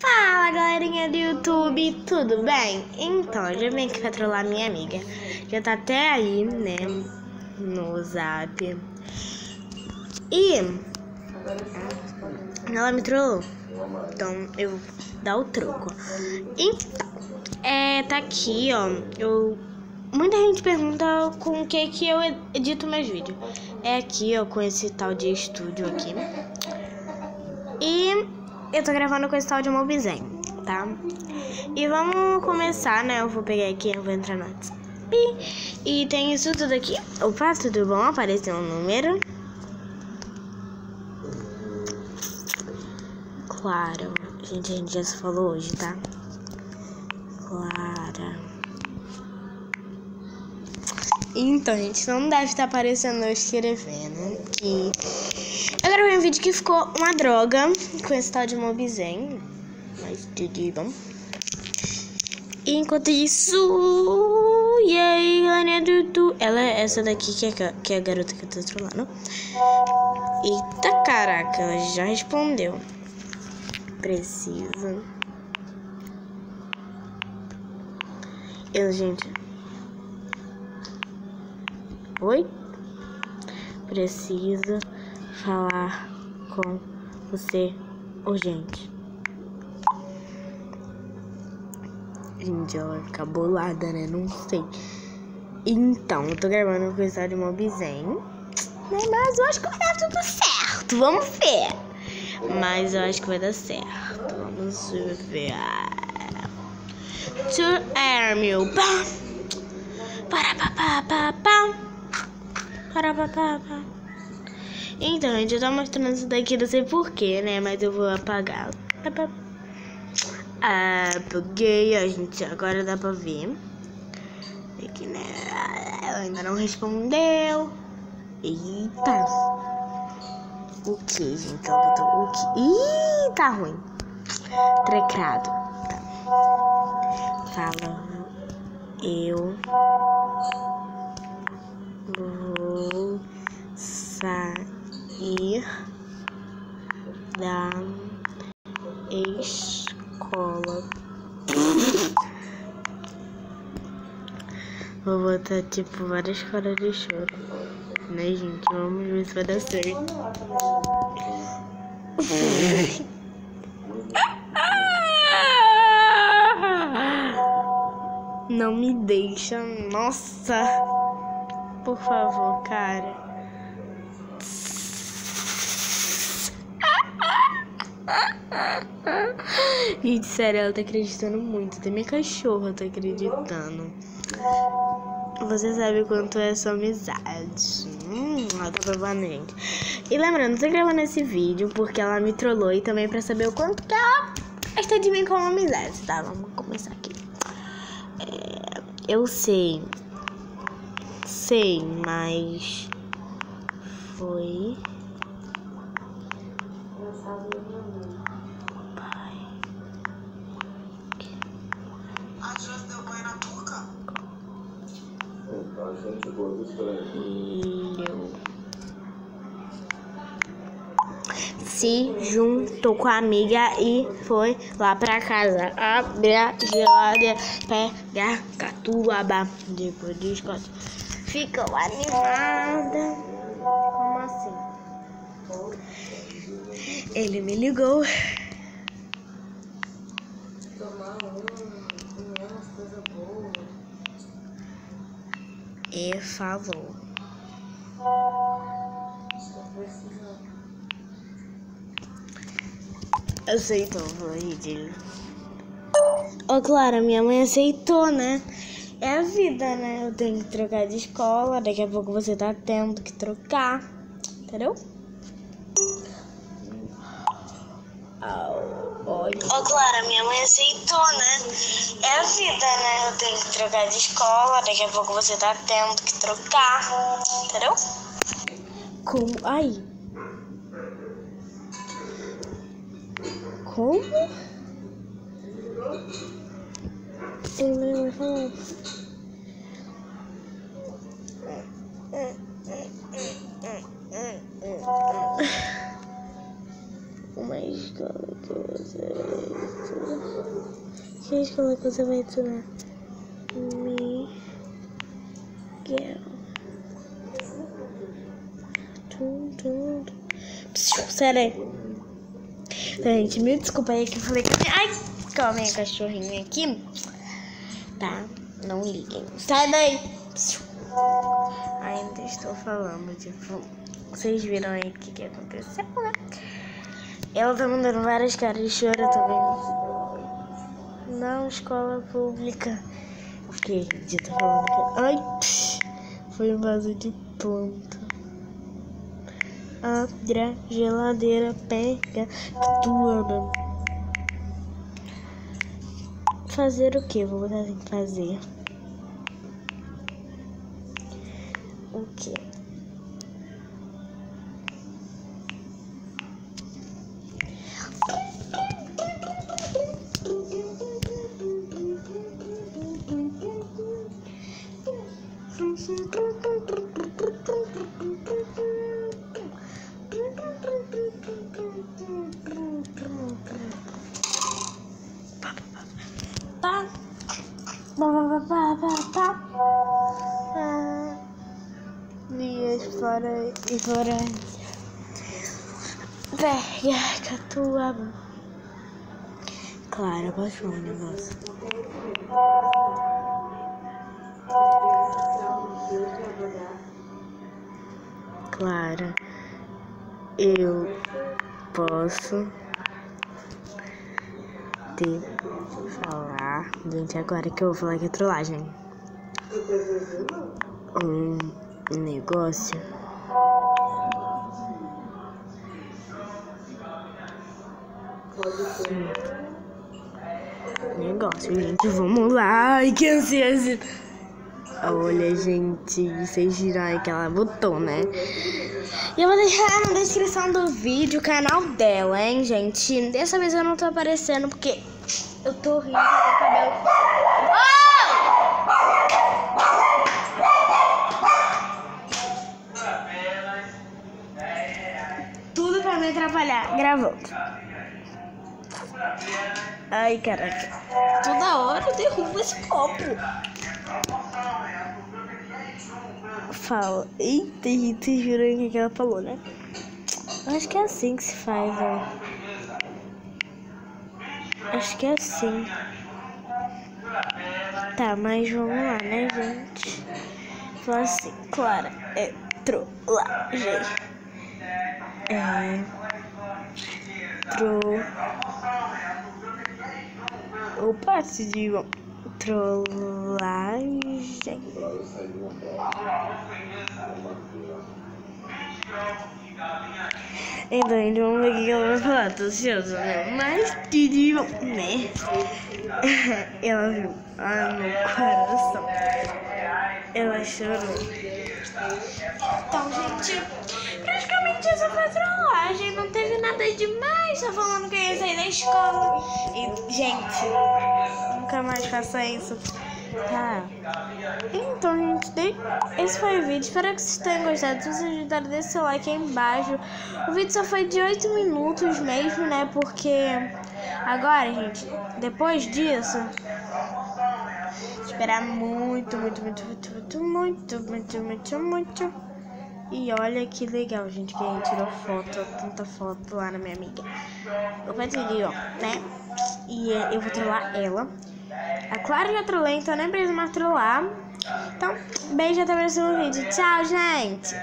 Fala, galerinha do YouTube, tudo bem? Então, eu já vim aqui pra trollar minha amiga. Já tá até aí, né, no Zap. E ela me trollou. Então, eu vou dar o troco. Então, tá aqui, ó. Muita gente pergunta com o que eu edito meus vídeos. É aqui, ó, com esse tal de estúdio aqui. E eu tô gravando com esse tal de Mobizen, tá? E vamos começar, né? Eu vou pegar aqui, eu vou entrar no WhatsApp. E tem isso tudo aqui. Opa, tudo bom? Apareceu um número. Claro. Gente, a gente já se falou hoje, tá? Clara. Então, gente, não deve estar aparecendo eu escrevendo que eu gravei um vídeo que ficou uma droga com esse tal de Mobizen, mas tudo bom. E enquanto isso, e aí, galerinha do YouTube, ela é essa daqui que é a garota que eu tô trolando. Eita, caraca, ela já respondeu. Precisa. Gente. Oi? Preciso falar com você urgente. Gente, ela vai ficar bolada, né? Não sei. Então, eu tô gravando com o estado de Mobizen, né? Mas eu acho que vai dar tudo certo. Vamos ver. Mas eu acho que vai dar certo. Vamos ver. Srgabriel. Então, gente, eu tô mostrando isso daqui, não sei porquê, né? Mas eu vou apagar. Apaguei, a gente, agora dá pra ver. Aqui, né? Ela ainda não respondeu. Eita. O que, gente? Ela botou o que? Ih, tá ruim. Trecrado. Tá. Fala. Eu vou sair da escola. Vou botar tipo várias caras de choro, né, gente? Vamos ver se vai dar certo. Não me deixa, nossa. Por favor, cara. Gente, sério, ela tá acreditando muito. Até minha cachorra tá acreditando. Você sabe o quanto é essa amizade. Ela tá provando, gente. E lembrando, tô gravando esse vídeo porque ela me trollou e também pra saber o quanto que ela gosta de mim como amizade, tá? Vamos começar aqui. Eu sei, mas foi pai. Filho se juntou com a amiga e foi lá pra casa abrir a geladeira, pegar catuaba, depois de escola. Ficou animada. Como assim? Ele me ligou. E falou. Aceitou, falou ridículo. Ô, Clara, minha mãe aceitou, né? É a vida, né? Eu tenho que trocar de escola. Daqui a pouco você tá tendo que trocar. Entendeu? Ô, Clara, minha mãe aceitou, né? É a vida, né? Eu tenho que trocar de escola. Daqui a pouco você tá tendo que trocar. Entendeu? Como? Ai. Como? Ele não vai falar. Uma escola que você que escola que você vai estudar? Miguel. Sério aí. Então, gente, me desculpa aí que eu falei que... Ai, calma, minha cachorrinha aqui. Tá, não liguem. Sai daí. Ainda estou falando, tipo... Vocês viram aí o que aconteceu, né? Ela tá mandando várias caras de choro também. Não, escola pública. O que? Já tá falando que... Ai, foi um vaso de planta. Abre a geladeira, pega tudo. Fazer o que? Vou botar assim, fazer. O que? Minha e fora. Pega, catuaba. Clara, baixou o negócio. Clara, eu posso te falar, gente, agora que eu vou falar que é trollagem. Um negócio. Negócio, gente, vamos lá. Ai, que ansioso. Olha, gente, vocês viram aí que ela botou, né? E eu vou deixar na descrição do vídeo o canal dela, hein, gente? Dessa vez eu não tô aparecendo porque eu tô rindo com o cabelo. Tudo pra me atrapalhar, gravando. Ai, caraca. Toda hora eu derrubo esse copo. Fala. Eita, gente, vocês viram o que ela falou, né? Acho que é assim que se faz, ó. Acho que é assim. Tá, mas vamos lá, né, gente? Fala assim, Clara, é trollagem. Opa, se digam. Trollagem. Então, vamos ver o que ela vai falar. Tô ansiosa, né? Mas, né? Ela viu. Ai, meu coração. Ela chorou. Então, gente, praticamente essa foi trollagem. Não teve nada demais. Só falando que eu ia sair da escola. E, gente, nunca mais faça isso. Tá. Então, gente, esse foi o vídeo. Espero que vocês tenham gostado. Se vocês gostaram, deixa seu like aí embaixo. O vídeo só foi de 8 minutos mesmo, né? Porque agora, gente, depois disso, esperar muito. E olha que legal, gente, que a gente tirou foto, tanta foto lá na minha amiga. Eu pedi, ó, né? E eu vou trollar ela. A Clara já trolei, então nem precisa mais trollar. Então, beijo, até o próximo vídeo. Tchau, gente!